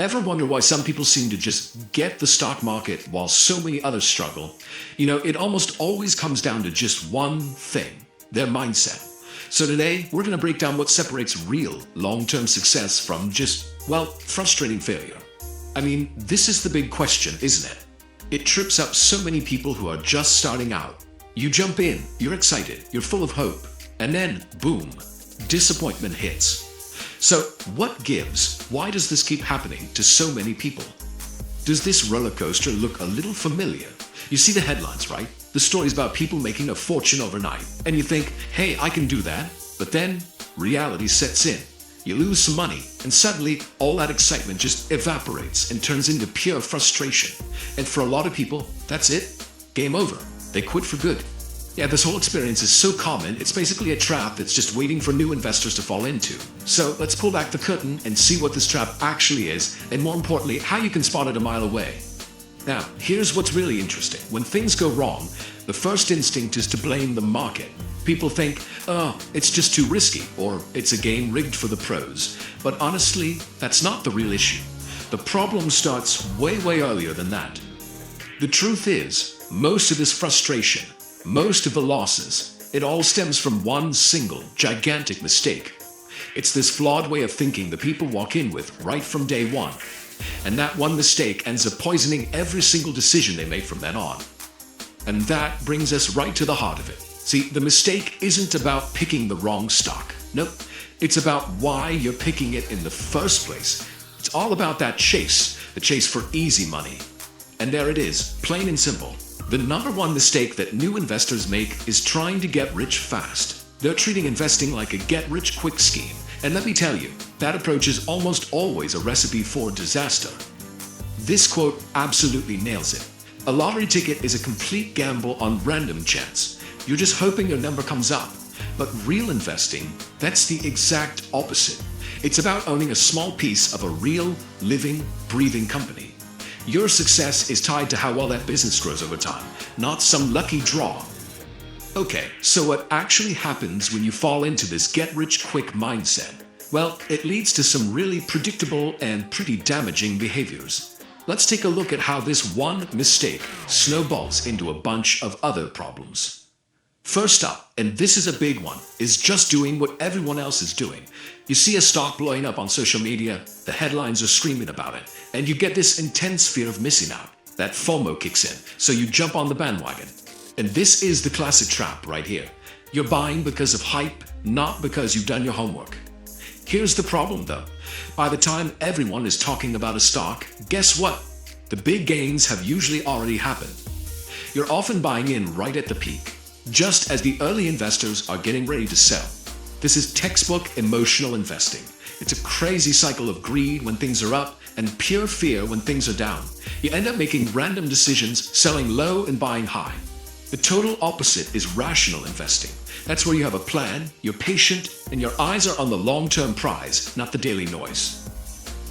Ever wonder why some people seem to just get the stock market while so many others struggle? It almost always comes down to just one thing: their mindset. So today, we're going to break down what separates real long-term success from just, well, frustrating failure. This is the big question, isn't it? It trips up so many people who are just starting out. You jump in, you're excited, you're full of hope, and then, boom, disappointment hits. So, what gives? Why does this keep happening to so many people? Does this roller coaster look a little familiar? You see the headlines, right? The stories about people making a fortune overnight. And you think, hey, I can do that. But then, reality sets in. You lose some money, and suddenly, all that excitement just evaporates and turns into pure frustration. And for a lot of people, that's it. Game over. They quit for good. Yeah, this whole experience is so common, it's basically a trap that's just waiting for new investors to fall into. So let's pull back the curtain and see what this trap actually is, and more importantly, how you can spot it a mile away. Now, here's what's really interesting. When things go wrong, the first instinct is to blame the market. People think, oh, it's just too risky, or it's a game rigged for the pros. But honestly, that's not the real issue. The problem starts way earlier than that. The truth is, most of this frustration, most of the losses, it all stems from one single, gigantic mistake. It's this flawed way of thinking that people walk in with right from day one. And that one mistake ends up poisoning every single decision they make from then on. And that brings us right to the heart of it. See, the mistake isn't about picking the wrong stock. Nope. It's about why you're picking it in the first place. It's all about that chase, the chase for easy money. And there it is, plain and simple. The number one mistake that new investors make is trying to get rich fast. They're treating investing like a get-rich-quick scheme. And let me tell you, that approach is almost always a recipe for disaster. This quote absolutely nails it. A lottery ticket is a complete gamble on random chance. You're just hoping your number comes up. But real investing, that's the exact opposite. It's about owning a small piece of a real, living, breathing company. Your success is tied to how well that business grows over time, not some lucky draw. Okay, so what actually happens when you fall into this get-rich-quick mindset? Well, it leads to some really predictable and pretty damaging behaviors. Let's take a look at how this one mistake snowballs into a bunch of other problems. First up, and this is a big one, is just doing what everyone else is doing. You see a stock blowing up on social media, the headlines are screaming about it, and you get this intense fear of missing out. That FOMO kicks in, so you jump on the bandwagon. And this is the classic trap right here. You're buying because of hype, not because you've done your homework. Here's the problem though. By the time everyone is talking about a stock, guess what? The big gains have usually already happened. You're often buying in right at the peak, just as the early investors are getting ready to sell. This is textbook emotional investing. It's a crazy cycle of greed when things are up and pure fear when things are down. You end up making random decisions, selling low and buying high. The total opposite is rational investing. That's where you have a plan, you're patient, and your eyes are on the long-term prize, not the daily noise.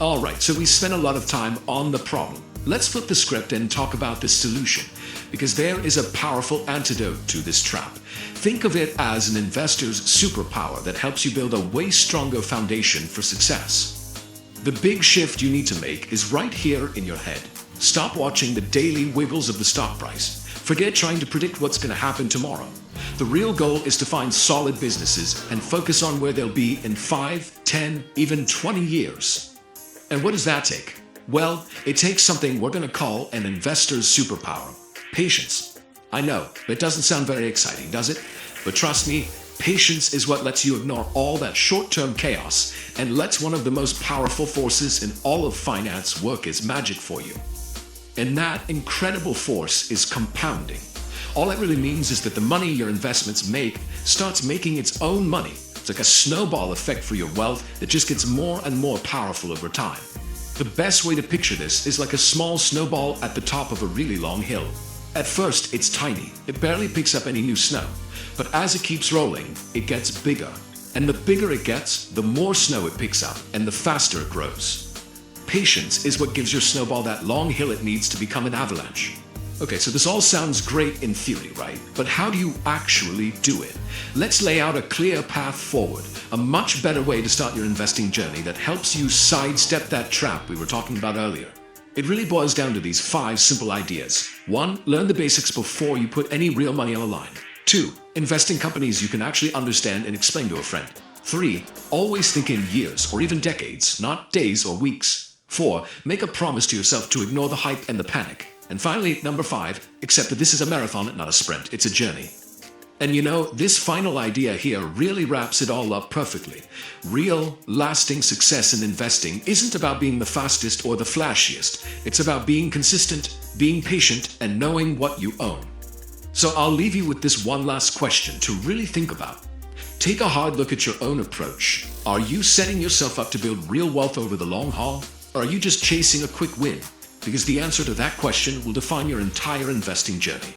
Alright, so we spent a lot of time on the problem. Let's flip the script and talk about the solution, because there is a powerful antidote to this trap. Think of it as an investor's superpower that helps you build a way stronger foundation for success. The big shift you need to make is right here in your head. Stop watching the daily wiggles of the stock price. Forget trying to predict what's going to happen tomorrow. The real goal is to find solid businesses and focus on where they'll be in 5, 10, even 20 years. And what does that take? Well, it takes something we're going to call an investor's superpower: patience. I know, it doesn't sound very exciting, does it? But trust me, patience is what lets you ignore all that short-term chaos and lets one of the most powerful forces in all of finance work as magic for you. And that incredible force is compounding. All that really means is that the money your investments make starts making its own money. It's like a snowball effect for your wealth that just gets more and more powerful over time. The best way to picture this is like a small snowball at the top of a really long hill. At first, it's tiny. It barely picks up any new snow. But as it keeps rolling, it gets bigger. And the bigger it gets, the more snow it picks up, and the faster it grows. Patience is what gives your snowball that long hill it needs to become an avalanche. Okay, so this all sounds great in theory, right? But how do you actually do it? Let's lay out a clear path forward, a much better way to start your investing journey that helps you sidestep that trap we were talking about earlier. It really boils down to these 5 simple ideas. 1. Learn the basics before you put any real money on the line. 2. Invest in companies you can actually understand and explain to a friend. 3. Always think in years or even decades, not days or weeks. 4. Make a promise to yourself to ignore the hype and the panic. And finally, number 5, accept that this is a marathon, not a sprint. It's a journey. And you know, this final idea here really wraps it all up perfectly. Real, lasting success in investing isn't about being the fastest or the flashiest. It's about being consistent, being patient, and knowing what you own. So I'll leave you with this one last question to really think about. Take a hard look at your own approach. Are you setting yourself up to build real wealth over the long haul? Or are you just chasing a quick win? Because the answer to that question will define your entire investing journey.